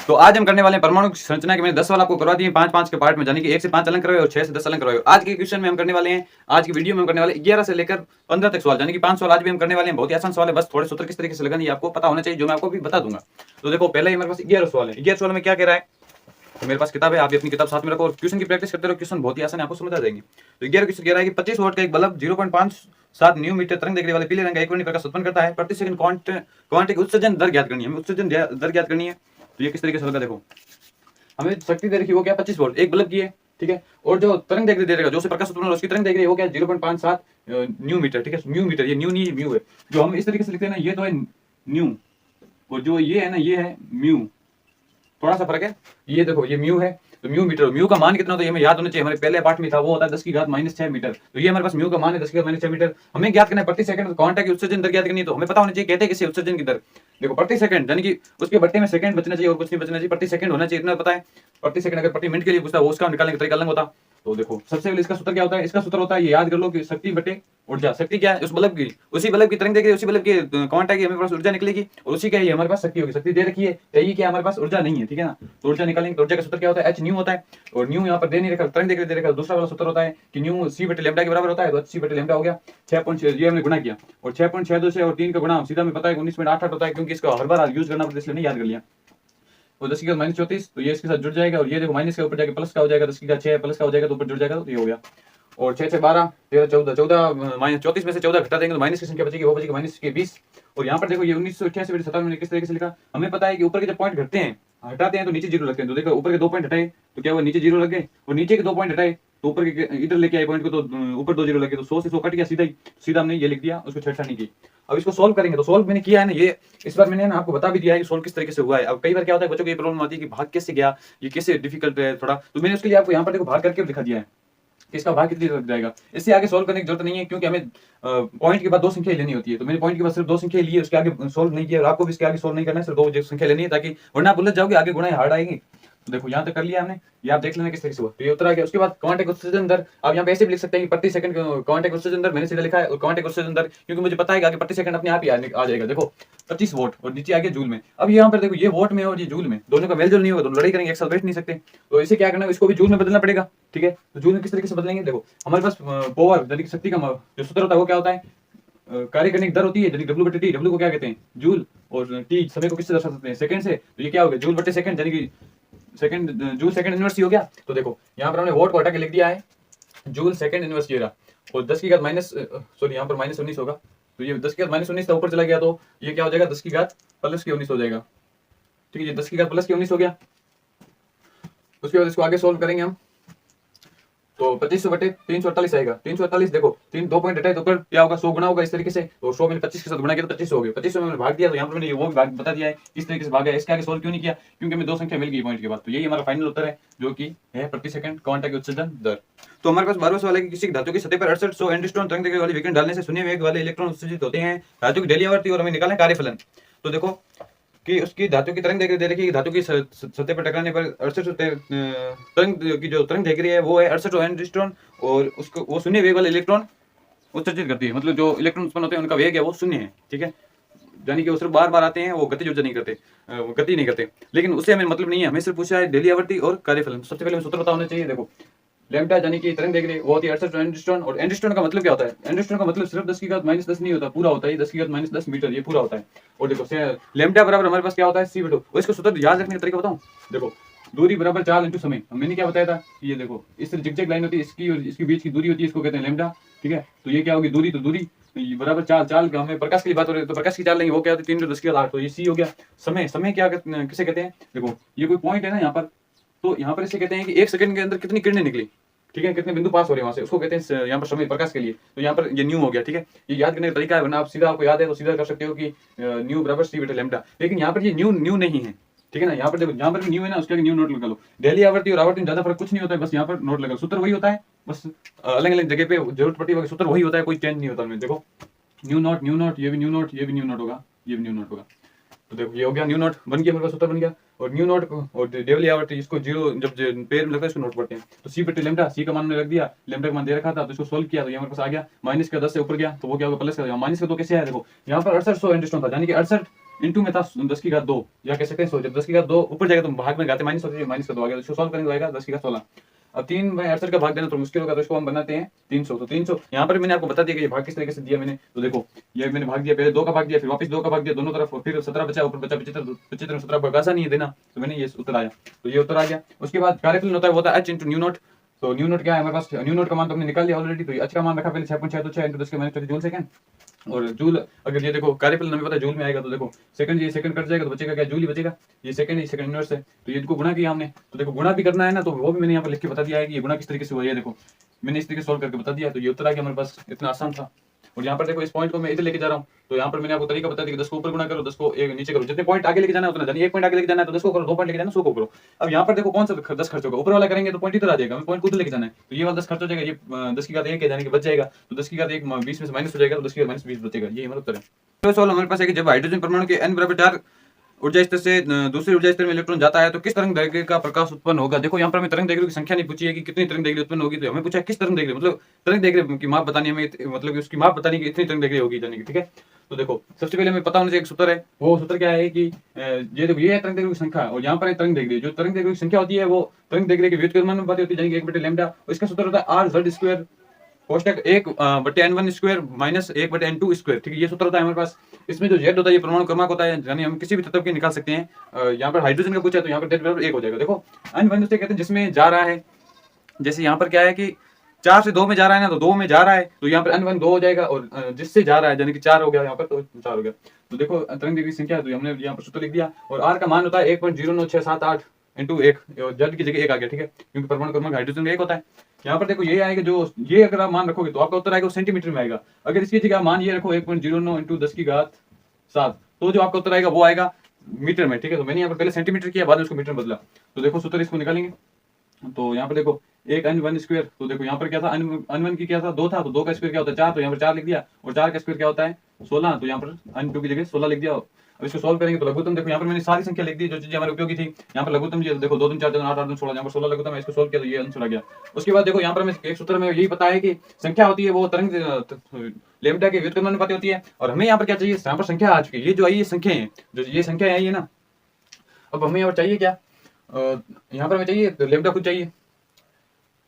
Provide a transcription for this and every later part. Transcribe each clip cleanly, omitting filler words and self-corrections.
तो आज हम करने वाले हैं परमाणु की संरचना के मैंने 10 सवाल आपको करवा दिए 5-5 के पार्ट में, यानी कि 1 से 5 अलग करवाए और 6 से 10 अलग करवाए। आज के क्वेश्चन में हम करने वाले हैं, आज की वीडियो में हम करने वाले 11 से लेकर 15 तक सवाल, यानी कि 5 सवाल आज भी हम करने वाले हैं। बहुत ही आसान सवाल है, बस थोड़े सूत्र किस तरीके से लगाने आपको पता होना चाहिए, जो मैं आपको भी बता दूंगा। तो देखो पहले ही मेरे पास 11 सवाल है। 11 सवाल में क्या कह रहा है, तो मेरे पास किताब है, आप भी अपनी किताब साथ में रखो और क्वेश्चन की प्रैक्टिस करते रहो। क्वेश्चन बहुत ही आसान है, आपको समझ आ जाएंगे। तो 11 क्वेश्चन कह रहा है कि 25 वोल्ट का एक बल्ब 0.57 न्यू मीटर तरंग दैर्घ्य वाले पीले रंग का एक वर्णी प्रकाश उत्पन्न करता है। प्रति सेकंड क्वांटिक उत्सर्जन दर ज्ञात करनी है, हमें उत्सर्जन दर ज्ञात करनी है। तो ये किस तरीके से होगा, देखो हमें शक्ति दे रखी वो क्या 25 वोल्ट एक बल्ब की है, ठीक है। और जो तरंग दैर्घ्य दे रखा, जो से प्रकाश उत्पन्न हो उसकी तरंग दैर्घ्य वो क्या 0.57 न्यू मीटर, ठीक है। न्यू मीटर, ये न्यू नहीं म्यू है। जो हम इस तरीके से लिखते हैं ना, ये तो है न्यू, और जो ये है ना ये है म्यू, थोड़ा सा फर्क है। ये देखो ये म्यू है, तो म्यू मीटर, म्यू का मान कितना, तो ये हमें याद होना चाहिए, हमारे पहले पार्ट में था, वो होता है 10 की घात -6 मीटर। तो ये हमारे पास म्यू का मान है 10 की घात -6 मीटर। हमें ज्ञात करना है प्रति सेकंड क्वांटा की उत्सर्जन दर ज्ञात करनी है। तो हमें पता होना चाहिए कहते हैं किसी उत्सर्जन की दर, देखो प्रति सेकंड, यानी कि उसके बट्टे में सेकंड बचना चाहिए और कुछ नहीं बचना चाहिए, प्रति सेकंड होना चाहिए, इतना पता है। प्रति सेकंड अगर प्रति मिनट के लिए पूछता है, वो उसका निकालने का तरीका अलग होता। तो देखो सबसे पहले इसका सूत्र क्या होता है, इसका सूत्र होता है, ये याद कर लो कि शक्ति बटे ऊर्जा। शक्ति क्या है, उस बल्ब की, उसी बल्ब की तरंग देगी, उसी बल्ब की क्वांटा की हमारे पास ऊर्जा निकलेगी, और उसी का ही हमारे पास शक्ति होगी। शक्ति दे रखी है, यही क्या हमारे पास ऊर्जा नहीं है, ठीक है ना। तो ऊर्जा निकालेंगे, तो ऊर्जा का सूत्र क्या होता है, एच न्यू होता है। और न्यू यहाँ पर दे नहीं रखा, तरंग दे रखा। दूसरा वाला सूत्र होता है कि न्यू सी बटे लैम्डा के बराबर होता है। तो सी बटे लैम्डा हो गया 6.6, ये हमने गुणा किया, और 6.62 से और 3 का गुणा सीधा में पता है 19.88 होता है, क्योंकि इसका हर बार यूज करना पड़ता है, इसलिए नहीं याद कर लिया। और 10 की घात -34, तो ये इसके साथ जुड़ जाएगा, और ये देखो माइनस के ऊपर जाके प्लस का हो जाएगा, 10 की घात 6 प्लस का हो जाएगा, तो ऊपर जुड़ जाएगा, तो ये हो गया। और 6 से 12 13 14 14 -34 में से 14 घटा देंगे तो माइनस की संख्या बचेगी, वो बचेगी -20। और यहाँ पर देखो ये 1988 बटे 57 मैंने किस तरीके से लिखा, हमें पता है कि ऊपर के जब पॉइंट घटते हैं हटाते हैं तो नीचे जीरो लगते हैं। तो देखो ऊपर के 2 पॉइंट हटाए तो क्या हुआ, नीचे जीरो लग गए, और नीचे के 2 पॉइंट हटाए तो ऊपर के इधर लेके आए पॉइंट को, तो ऊपर 2 जीरो लगे, तो 100 से 100 कट गया सीधा ही, सीधा हमने ये लिख दिया, उसको छेड़छाड़ नहीं की। अब इसको सोल्व करेंगे, तो सोल्व मैंने किया है ना, ये इस बार मैंने ना आपको बता भी दिया है कि सोल्व किस तरीके से हुआ है। अब कई बार क्या होता है बच्चों को ये प्रॉब्लम आती है कि भाग कैसे गया, ये कैसे डिफिकल्ट है थोड़ा, तो मैंने उसके लिए आपको यहाँ पर देखो भाग करके दिखा दिया है कि इसका भाग कितनी लग जाएगा। इससे आगे सोल्व करने की जरूरत नहीं है, क्योंकि हमें पॉइंट के बाद 2 संख्या लेनी होती है। तो मैंने पॉइंट के बाद सिर्फ 2 संख्या ली है, उसके आगे सोल्व नहीं किया, और आपको भी इसके आगे सोल्व नहीं करना है, सिर्फ 2 संख्या लेनी है, ताकि वरना आप उलझ जाओगे, आगे गुणा हार्ड आएगी। तो देखो यहाँ तक कर लिया हमने, ये आप देख लेना किस तरीके से हुआ। तो ये उत्तर आ गया। उसके बाद क्वांटिक उत्सर्जन दर, आप यहाँ पे ऐसे भी लिख सकते हैं कि प्रति सेकंड क्वांटिक उत्सर्जन दर, मैंने सीधा लिखा है, और क्वांटिक उत्सर्जन दर क्योंकि मुझे पता है कि आगे प्रति सेकंड अपने आप ही आ जाएगा। देखो 25 वोट और नीचे आ गया जूल में। अब यहाँ पर देखो ये वोट में और ये जूल में, दोनों का मेलजोल नहीं होगा, दोनों लड़ाई करेंगे, एक साथ बैठ नहीं सकते। तो इसे क्या करना है, इसको भी जूल में बदलना पड़ेगा, ठीक है। तो जूल में किस तरीके से बदलेंगे, देखो हमारे पास पावर यानी कि शक्ति का जो सूत्र होता है वो क्या होता है, कार्य करने की दर होती है, यानी W बटे T, W को क्या कहते हैं जूल, और T समय को किससे दर्शा सकते हैं, सेकंड से। तो ये क्या हो गया जूल बटे सेकंड, यानी कि सेकंड जूल सेकंड इनवर्स ही हो गया। तो देखो यहाँ पर हमने वोट को हटा के लिख दिया है जूल सेकंड इनवर्स ये रहा, और 10 की घात सॉरी यहाँ पर -19 होगा, तो ये 10 की घात -19 था, ऊपर चला गया, तो ये क्या हो जाएगा 10 की घात प्लस की 19 हो जाएगा, ठीक है। ये 10 की घात प्लस की 19 हो गया। उसके बाद इसको आगे सोल्व करेंगे हम, तो 2500 बटे 348 आएगा। 348 देखो 2 पॉइंट हटाए तो ऊपर क्या होगा 100 गुना होगा, इस तरीके से। तो 100 मैंने 25 के साथ गुना किया तो 2500 हो गया। 2500 में मैंने भाग दिया, तो यहाँ पर मैंने वो भी भाग बता दिया है किस तरीके से भागा है। इसके आगे सोल्व क्यों नहीं किया, क्योंकि हमें 2 संख्या मिल गई पॉइंट के बाद। तो यही हमारा फाइनल उत्तर है, जो कि है प्रति सेकंड क्वांटा की उत्सर्जन दर। तो हमारे पास 12वां सवाल है कि किसी धातु की सतह पर 6800 एंगस्ट्रॉम तरंग दैर्घ्य वाली विकिरण डालने से शून्य वेग वाले इलेक्ट्रॉन उत्सर्जित होते हैं। धातु की डेली आवर्ती और हमें निकालना है कार्यफलन। तो देखो कि उसकी धातु की तरंग दैर्घ्य दे रखी है, धातु की सतह पर टकराने पर 68 तरंग की जो तरंग दैर्घ्य है वो है 68 एंगस्ट्रॉम, और उसको वो शून्य वेग वाले इलेक्ट्रॉन उत्सर्जित करती है, मतलब जो इलेक्ट्रॉन उत्पन्न होते हैं उनका वेग है वो शून्य है, ठीक है। यानी कि वो सिर्फ बार बार आते हैं, वो गति ऊर्जा नहीं करते, गति नहीं करते। लेकिन उससे हमें मतलब नहीं है, हमें सिर्फ पूछा है डेली आवर्ती और कार्यफलन। सबसे पहले सूत्र पता होना चाहिए, देखो लैम्डा यानी कि तरंग दैर्घ्य वो होती है 68 एंगस्ट्रॉम, और एंगस्ट्रॉम का मतलब क्या होता है, एंगस्ट्रॉम का मतलब सिर्फ 10 की घात -10 नहीं होता, पूरा होता है 10 की घात -10 मीटर, ये पूरा होता है। और देखो लैम्डा बराबर हमारे पास क्या होता है c बटे, और इसको सूत्र याद रखने का तरीका बताऊं, देखो दूरी बराबर चाल इंटू समय। मैंने क्या बताया था कि ये देखो इस तरह जिगजैग लाइन होती है, इसकी और इसके बीच की दूरी होती है, इसको कहते हैं लैम्डा, ठीक है। तो ये क्या होगी दूरी, तो दूरी बराबर चाल, चाल का हमें प्रकाश की बात हो रही है तो प्रकाश की चाल लेंगे, वो क्या होती है 3 × 10⁸ तो ये c हो गया। समय, समय क्या किसे कहते हैं, देखो ये कोई पॉइंट है ना यहाँ पर, तो यहाँ पर इसे कहते हैं कि 1 सेकंड के अंदर कितनी किरणें निकली, ठीक है, कितने बिंदु पास हो रहे हैं वहां से, उसको कहते हैं यहाँ पर समय प्रकाश के लिए। तो यहाँ पर ये न्यू हो गया, ठीक है। ये याद करने का तरीका है, वरना आप सीधा आपको याद है तो सीधा कर सकते हो कि न्यू बराबर c बटे लैम्डा। लेकिन यहाँ पर ये न्यू नहीं है, ठीक है ना। यहाँ पर देखो यहाँ पर न्यू है ना, उसके आगे न्यू नोट लगा लो। डेली आवर्ती और आवर्ती में ज्यादा फर्क कुछ नहीं होता है, बस यहाँ पर नोट लगा, सूत्र वही होता है, बस अलग अलग जगह पे जरूरत पड़ती है, सूत्र वही होता है, कोई चेंज नहीं होता। देखो न्यू नोट, ये भी न्यू नोट, ये भी न्यू नोट होगा, ये भी न्यू नोट होगा। तो देखो ये हो गया न्यू नोट बन गया, मेरे पास सूत्र बन गया। और न्यू नोट और डेवली आवृत्ति इसको जीरो जब पेयर में लगता है इसको नोट पढ़ते हैं। तो सी बटे लेमडा, सी का मान मैंने रख दिया, लेमडा का मान दे रखा था, तो इसको सोल्व किया तो ये मेरे पास आ गया माइनस का 10 से ऊपर गया तो वो क्या होगा प्लस का। माइनस का 2 कैसे आया देखो, यहाँ पर 6800 एंगस्ट्रॉम था, यानी कि 68 इंटू में था 10 की घात 2, या कह सकते हैं 100। जब 10 की घात 2 ऊपर जाएगा तो भाग में घाते माइनस होती है, माइनस का 2 आ गया, इसको सॉल्व करेंगे तो आएगा 10 की घात 16। अब 3/68 का भाग देना तो मुश्किल होगा, तो इसको हम बनाते हैं 300। तो 300 यहाँ पर मैंने आपको बता दिया कि ये भाग किस तरीके से दिया मैंने। तो देखो ये मैंने भाग दिया, पहले 2 का भाग दिया, फिर वापस 2 का भाग दिया दोनों तरफ, फिर 17 बचा, ऊपर बचा 75, 75 में 17 भाग आसान नहीं है देना, तो मैंने ये उत्तर आया। तो ये उत्तर आ गया। उसके बाद कार्यफलन होता है वो होता है h इंटू न्यू नोट। तो न्यू नोट क्या है हमारे पास, न्यू नोट का मान तो हमने निकाल लिया ऑलरेडी। तो h का मान रखा पहले 6.6 इंटू 10 के माइनस 24 जूल सेकंड। और जूल अगर ये देखो कार्यफलन हमें पता है जूल में आएगा, तो देखो सेकंड, ये सेकंड कट जाएगा तो बचेगा क्या, जूल ही बचेगा। ये सेकंड है, सेकंड इनवर्स है, तो ये इनको गुणा किया हमने। तो देखो गुणा भी करना है ना, तो वो भी मैंने यहाँ पर लिख के बता दिया है कि ये गुणा किस तरीके से हुआ है। देखो मैंने इस तरीके से सॉल्व करके बता दिया, तो ये उत्तर आ गया हमारे पास, इतना आसान था। और यहाँ पर देखो इस पॉइंट को मैं इधर लेके जा रहा हूँ, तो यहाँ पर मैंने आपको तरीका बता दिया कि 10 को ऊपर गुणा करो, 10 को एक नीचे करो, जितने पॉइंट आगे लेके जाना है उतना, यानी 1 पॉइंट आगे लेके जाना है तो 10 को करो, 2 पॉइंट लेके जाना है 100 को करो। अब यहाँ पर देखो कौन सा 10 खर्च होगा, ऊपर वाला करेंगे तो पॉइंट इधर आ जाएगा, हमें पॉइंट को उधर लेके जाना है, तो ये वाला 10 खर्च हो जाएगा, ये 10 की घात 1 है यानी कि बच जाएगा, तो 10 की घात 1 20 में से माइनस हो जाएगा, तो 10 की घात माइनस 20 बचेगा, ये हमारा उत्तर है। तो सवाल हमारे पास है कि जब हाइड्रोजन परमाणु के n बराबर 4 ऊर्जा स्तर से दूसरे ऊर्जा स्तर में इलेक्ट्रॉन जाता है तो किस तरंग दैर्घ्य का प्रकाश उत्पन्न होगा। देखो यहाँ पर हमें तरंग दैर्घ्य की संख्या नहीं पूछी है कि कितनी तरंग दैर्घ्य उत्पन्न होगी, तो हमें पूछा है किस तरंग दैर्घ्य, मतलब तरंग दैर्घ्य की माप बतानी हमें, मतलब उसकी माप बतानी कि इतनी तरंग दैर्घ्य होगी जाने की, ठीक है। तो देखो सबसे पहले हमें पता होना चाहिए एक सूत्र है, वो सूत्र क्या है कि ये देखो ये है तरंग दैर्घ्य की संख्या और यहाँ पर है तरंग दैर्घ्य। जो तरंग दैर्घ्य की संख्या होती है वो तरंग दैर्घ्य के व्युत्क्रमानुपाती होती है, यानी कि 1 बटे लैम्डा, और इसका सूत्र होता है r z स्क्वायर कोष्टक 1 बटे n1 स्क्वायर माइनस 1 बटे n2 स्क्वायर, ठीक है। ये सूत्र होता है हमारे पास। इसमें जो z होता है ये परमाणु क्रमांक होता है, यानी हम किसी भी तत्व के निकाल सकते हैं। यहाँ पर हाइड्रोजन का पूछा है तो यहाँ पर z बराबर 1 हो जाएगा। देखो n1 उसे कहते हैं जिसमें जा रहा है, जैसे यहाँ पर क्या है कि 4 से 2 में जा रहा है ना, तो 2 में जा रहा है तो यहाँ पर n1 2 हो जाएगा, और जिससे जा रहा है यानी कि 4 हो गया यहाँ पर, तो 4 हो गया। तो देखो तरंग दैर्घ्य की संख्या है तो हमने यहाँ पर सूत्र लिख दिया, और r का मान होता है 1.09678 इंटू 1, z की जगह 1 आ गया, ठीक है, क्योंकि परमाणु क्रमांक हाइड्रोजन का 1 होता है। यहाँ पर देखो ये आएगा, जो ये अगर आप मान रखोगे तो आपका उत्तर आएगा सेंटीमीटर में आएगा। अगर इसकी जगह मान ये रखो 1.09 इंटू 10 की घात 7, तो जो आपका उत्तर आएगा वो आएगा मीटर में, ठीक है। तो मैंने यहाँ पर पहले सेंटीमीटर किया, बाद में उसको मीटर में बदला। तो देखो सूत्र इसको निकालेंगे, तो यहाँ पर देखो एक n1 स्क्वायर, तो देखो यहाँ पर क्या था, n1 की क्या था 2 था, तो 2 का स्क्वायर क्या होता है 4, तो यहाँ पर 4 लिख दिया, और 4 का स्क्वायर क्या होता है 16, तो यहाँ पर n2 की जगह 16 लिख दिया। अब इसको सॉल्व करेंगे तो लघुत्तम देखो यहाँ पर मैंने सारी संख्या लिख दी जो चीजें हमारे उपयोगी थी। यहाँ पर लघुत्तम जी देखो 2 3 4 8 8 16, यहाँ पर 16 लघुत्तम है, इसको सॉल्व किया तो ये आंसर आ गया। उसके बाद देखो यहाँ पर हमें एक सूत्र में यही पता है कि संख्या होती है वो तरंग लैम्डा के व्युत्क्रमानुपाती होती है, और हमें यहाँ पर क्या चाहिए, यहाँ पर संख्या आ चुकी है, ये जो आई ये संख्या है, जो ये संख्या आई है ना। अब हमें यहाँ पर चाहिए क्या, यहाँ पर हमें चाहिए लैम्डा कुछ चाहिए,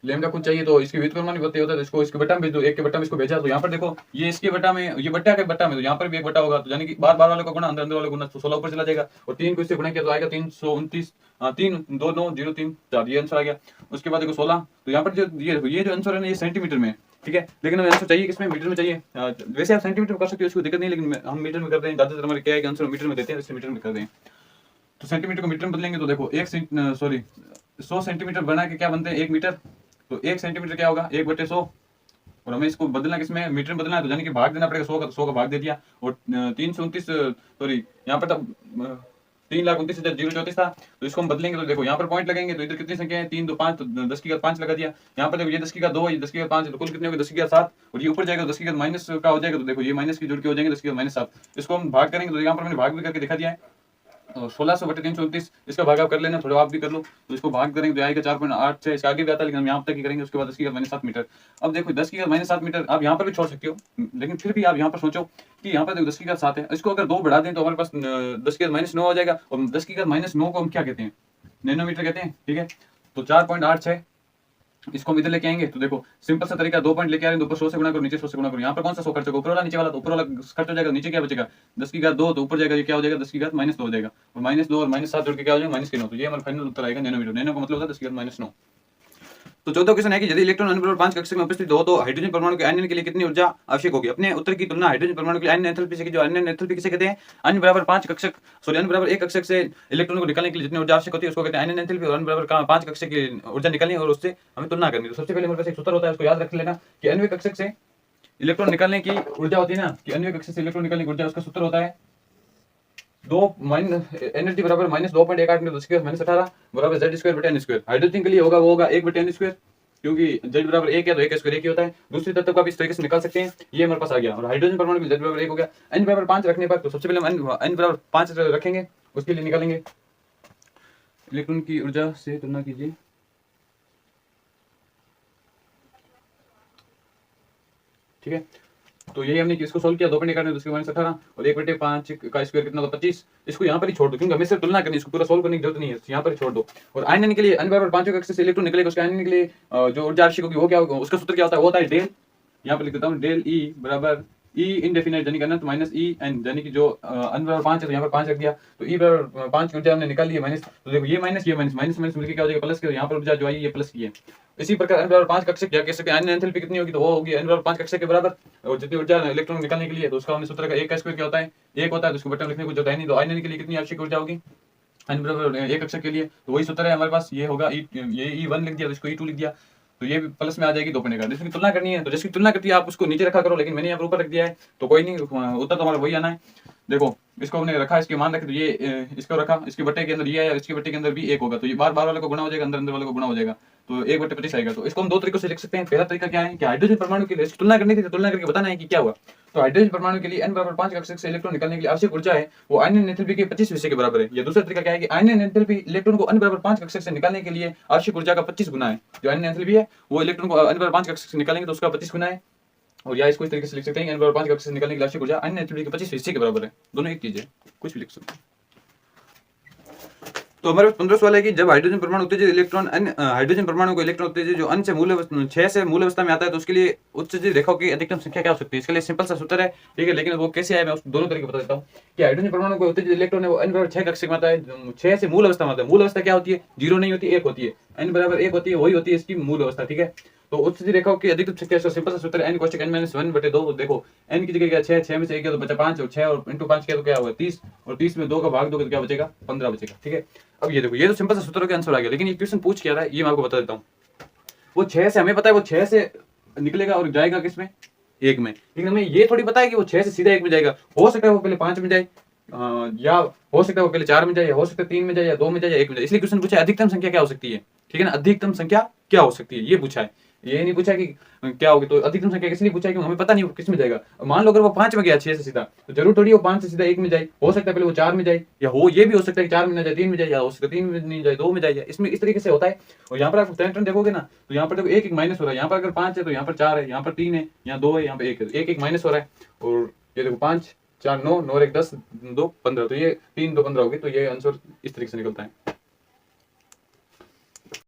लैम्डा कुछ चाहिए, तो इसके व्युत्क्रमानुपाती होता है, तो इसको इसके बट्टा में भेज दो, 1 के बट्टा में इसको भेजा, तो यहाँ पर देखो ये इसके बट्टा में, ये बट्टा के बट्टा में, तो यहाँ पर भी 1 बट्टा होगा, तो यानी कि बार बार वाले को गुणा अंदर अंदर वाले गुणा, तो 16 ऊपर चला जाएगा, और 3 को इससे गुणा किया तो आएगा 329, 3 2 9 0 3 4, ये आंसर आ गया। उसके बाद देखो 16, तो यहाँ पर जो ये जो आंसर है ना ये सेंटीमीटर में, ठीक है, लेकिन हमें आंसर चाहिए किसमें, मीटर में चाहिए। वैसे आप सेंटीमीटर में कर सकते हो, उसको दिक्कत नहीं, लेकिन हम मीटर में करते हैं, ज्यादातर हमारे क्या है आंसर मीटर में देते हैं, इसलिए मीटर में करते हैं। तो सेंटीमीटर को मीटर में बदलेंगे तो देखो 100 सेंटीमीटर बना के क्या बनते हैं 1 मीटर, तो 1 सेंटीमीटर क्या होगा 1/100, और हमें इसको बदलना किसमें, मीटर में बदलना है, तो यानी कि भाग देना पड़ेगा 100 का, तो 100 का भाग दे दिया, और 329 सॉरी यहाँ पर तब 3,29,034 था, तो इसको हम बदलेंगे तो देखो यहाँ पर पॉइंट लगेंगे, तो इधर कितनी संख्या है 3 2 5, तो 10 की घात 5 लगा दिया। यहाँ पर देखो ये 10 की घात 2, ये 10 की घात 5 है, तो कुल कितने हो गए 10 की घात 7, और ये ऊपर जाएगा 10 की घात माइनस का हो जाएगा, तो देखो ये माइनस की जुड़ के हो जाएंगे 10 की घात माइनस 7। इसको हम भाग करेंगे तो यहाँ पर मैंने भाग भी करके दिखा दिया है, 1600 बटे 329, इसका भाग आप कर लेना, थोड़ा आप भी कर लो, तो इसको भाग करेंगे तो आएगा 4.86, इसका आगे भी आता है लेकिन हम यहाँ तक ही करेंगे। उसके बाद 10 की घात -7 मीटर। अब देखो 10 की घात -7 मीटर आप यहाँ पर भी छोड़ सकते हो, लेकिन फिर भी आप यहाँ पर सोचो कि यहाँ पर देखो 10 की घात 7 है, इसको अगर 2 बढ़ा दें तो हमारे पास 10 की घात -9 हो जाएगा, और 10 की घात -9 को हम क्या कहते हैं, नैनोमीटर कहते हैं, ठीक है। तो 4.86 इसको हम इधर लेके आएंगे, तो देखो सिंपल सा तरीका, 2 पॉइंट लेके आ रहे हैं, ऊपर 100 से गुणा करो, नीचे 100 से गुणा करो। यहाँ पर कौन सा 100 खर्च होगा, ऊपर वाला नीचे वाला, तो ऊपर वाला खर्च हो जाएगा, नीचे क्या बचेगा 10 की घात 2, तो ऊपर जाएगा ये क्या हो जाएगा 10 की घात -2 हो जाएगा, और -2 और -7 जोड़ के क्या हो जाएगा -9, तो ये हमारा फाइनल उत्तर आएगा नैनोमीटर। नैनो का मतलब होता है 10 की घात -9। तो चौथा क्वेश्चन है कि यदि इलेक्ट्रॉन n बराबर 5 कक्षक में उपस्थित हो तो हाइड्रोजन परमाणु के आयनन के लिए कितनी ऊर्जा आवश्यक होगी। अपने उत्तर की तुलना हाइड्रोजन परमाणु के लिए आयनन एंथैल्पी से की, जो आयनन एंथैल्पी किसे कहते हैं, n बराबर 5 कक्षक n बराबर 1 कक्षक से इलेक्ट्रॉन को निकालने के लिए जितनी ऊर्जा आवश्यक होती है उसको कहते हैं आयनन एंथैल्पी, और n बराबर 5 कक्षक की ऊर्जा निकालनी और उससे हमें तुलना करनी। तो सबसे पहले हमारे पास एक सूत्र होता है, उसको याद रख लेना कि nवें कक्षक से इलेक्ट्रॉन निकालने की ऊर्जा होती है ना, कि nवें कक्षक से इलेक्ट्रॉन निकालने की ऊर्जा, उसका सूत्र होता है एनर्जी बराबर -2.18 10 की घात -18 बराबर z स्क्वायर बटे n स्क्वायर। हाइड्रोजन के लिए होगा वो होगा 1 बटे n स्क्वायर, क्योंकि Z बराबर 1 है तो 1 स्क्वायर 1 ही होता है। दूसरी तत्व का भी इस तरीके से निकाल सकते हैं, ये हमारे पास आ गया। और हाइड्रोजन परमाणु में Z बराबर 1 हो गया। n बराबर 5 रखने पर तो सबसे पहले हम n बराबर 5 रखेंगे, उसके लिए निकालेंगे इलेक्ट्रॉन की ऊर्जा से तुलना कीजिए। ठीक है, तो यही हमने इसको सोल्व किया, 2 पॉइंट निकालने, तो उसके -18 और 1/5 का स्क्वायर कितना होता है 25। इसको यहाँ पर ही छोड़ दो क्योंकि हमें सिर्फ तुलना करनी है, इसको पूरा सोल्व करने की जरूरत नहीं है, यहाँ पर ही छोड़ दो। और आयन के लिए n बराबर 5 कक्षक से इलेक्ट्रॉन निकलेगा, उसके आयन के लिए जो ऊर्जा आवश्यक होगी वो क्या होगा, उसका सूत्र क्या होता है, वो होता है डेल, यहाँ पर लिख देता हूँ, डेल E बराबर E इनडेफिनेट यानी कि अनंत माइनस E n, यानी कि जो n बराबर 5 है तो यहाँ पर 5 रख दिया, तो E बराबर 5 की ऊर्जा हमने निकाल ली है माइनस, तो देखो ये माइनस माइनस मिलकर क्या हो जाएगा प्लस के, यहाँ पर ऊर्जा जो आई ये प्लस की है। इसी प्रकार n बराबर 5 कक्षक क्या कह सकते हैं, एंथैल्पी कितनी होगी, तो वो होगी n बराबर 5 कक्षक के बराबर, और जितनी ऊर्जा इलेक्ट्रॉन निकालने के लिए, तो उसका हमने सूत्र का 1 का स्क्वायर क्या होता है 1 होता है, तो उसको बटन लिखने को जरूरत है नहीं। तो आयन के लिए कितनी आवश्यक ऊर्जा होगी n बराबर 1 कक्षक के लिए, तो वही सूत्र है हमारे पास, ये होगा ये E1 लिख दिया तो इसको E2 लिख दिया, तो ये भी प्लस में आ जाएगी 2 पॉइंट का। जिसकी तुलना करनी है तो जिसकी तुलना करती है आप उसको नीचे रखा करो, लेकिन मैंने यहाँ पर ऊपर रख दिया है तो कोई नहीं, उत्तर तो हमारा वही आना है। देखो इसको हमने रखा, इसके मान रखे, तो ये इसको रखा, इसके बट्टे के अंदर ये है, इसके बट्टे के अंदर भी 1 होगा, तो ये बार बार वाले को गुणा हो जाएगा, अंदर अंदर वाले को गुणा हो जाएगा, तो 1/25 आएगा। तो इसको हम 2 तरीकों से लिख सकते हैं। पहला तरीका क्या है कि हाइड्रोजन परमाणु के लिए इसकी तुलना करनी थी, तो तुलना करके बताना है कि क्या हुआ। तो हाइड्रोजन परमाणु के लिए n बराबर 5 कक्षक से इलेक्ट्रॉन निकालने के लिए आवश्यक ऊर्जा है वो आयनियन एंथैल्पी के 25 हिस्से के बराबर है। या दूसरा तरीका क्या है कि आयनियन एंथैल्पी इलेक्ट्रॉन को n बराबर 5 कक्षक से निकालने के लिए आवश्यक ऊर्जा का 25 गुना है। जो आयनियन एंथैल्पी है वो इलेक्ट्रॉन को n बराबर 5 कक्षक से निकालेंगे तो उसका 25 गुना है। और या इसको इस तरीके से लिख सकते हैं n बराबर 5 कक्षक से निकालने के लिए आवश्यक ऊर्जा आयनियन एंथैल्पी के 25 हिस्से के बराबर है। दोनों एक चीज है, कुछ भी लिख सकते हैं। तो हमारे पास 15 सवाल है कि जब हाइड्रोजन परमाणु उत्तेजित इलेक्ट्रॉन हाइड्रोजन परमाणु को इलेक्ट्रॉन उत्तेजित जो अन्य से मूल 6 से मूल अवस्था में आता है तो उसके लिए उत्तेजित रेखाओं की अधिकतम संख्या क्या हो सकती है। इसके लिए सिंपल सा सूत्र है, ठीक है, लेकिन वो कैसे आया मैं उस दोनों तरीके बता देता हूँ। कि हाइड्रोजन परमाणु को उत्तेजित इलेक्ट्रॉन है वो n बराबर 6 कक्षक में आता है, 6 से मूल अवस्था में आता है। मूल अवस्था क्या होती है, 0 नहीं होती, 1 होती है, n बराबर 1 होती है, वही होती है इसकी मूल अवस्था, ठीक है। तो उत्तेजित रेखाओं की अधिकतम संख्या इसका सिंपल सा सूत्र है n कोष्टक n-1/2। तो देखो n की जगह क्या 6, 6 में से 1 गया तो बचा 5, और 6 और इंटू 5 किया तो क्या हुआ 30, और 30 में 2 का भाग दोगे तो क्या बचेगा 15 बचेगा, ठीक है। अब ये देखो ये तो सिंपल सा सूत्र का आंसर आ गया, लेकिन ये क्वेश्चन पूछ क्या रहा है ये मैं आपको बता देता हूँ। वो 6 से हमें पता है वो 6 से निकलेगा और जाएगा किसमें 1 में, लेकिन हमें ये थोड़ी पता है कि वो 6 से सीधा 1 में जाएगा। हो सकता है वो पहले 5 में जाए, या हो सकता है वो पहले 4 में जाए, या हो सकता है 3 में जाए, या 2 में जाए, या 1 में जाए। इसलिए क्वेश्चन पूछा है अधिकतम संख्या क्या हो सकती है, ठीक है ना, अधिकतम संख्या क्या हो सकती है ये पूछा है, ये नहीं पूछा कि क्या होगी। तो अधिकतम संख्या इसलिए पूछा है क्योंकि हमें पता नहीं वो किस में जाएगा। मान लो अगर वो 5 में गया 6 से सीधा, तो जरूर थोड़ी वो 5 से सीधा 1 में जाए, हो सकता है पहले वो 4 में जाए, या हो ये भी हो सकता है कि 4 में ना जाए 3 में जाए, या हो सकता है 3 में नहीं जाए 2 में जाए, इसमें इस तरीके से होता है। और यहाँ पर आप टर्न देखोगे ना तो यहाँ पर देखो 1 1 माइनस हो रहा है, यहाँ पर अगर 5 है तो यहाँ पर 4 है, यहाँ पर 3 है, यहाँ 2 है, यहाँ पर 1 है, 1 1 माइनस हो रहा है। और ये देखो 5 4 9 9 1 10 2 15, तो ये 3 2 15 होगी, तो ये आंसर इस तरीके से निकलता है।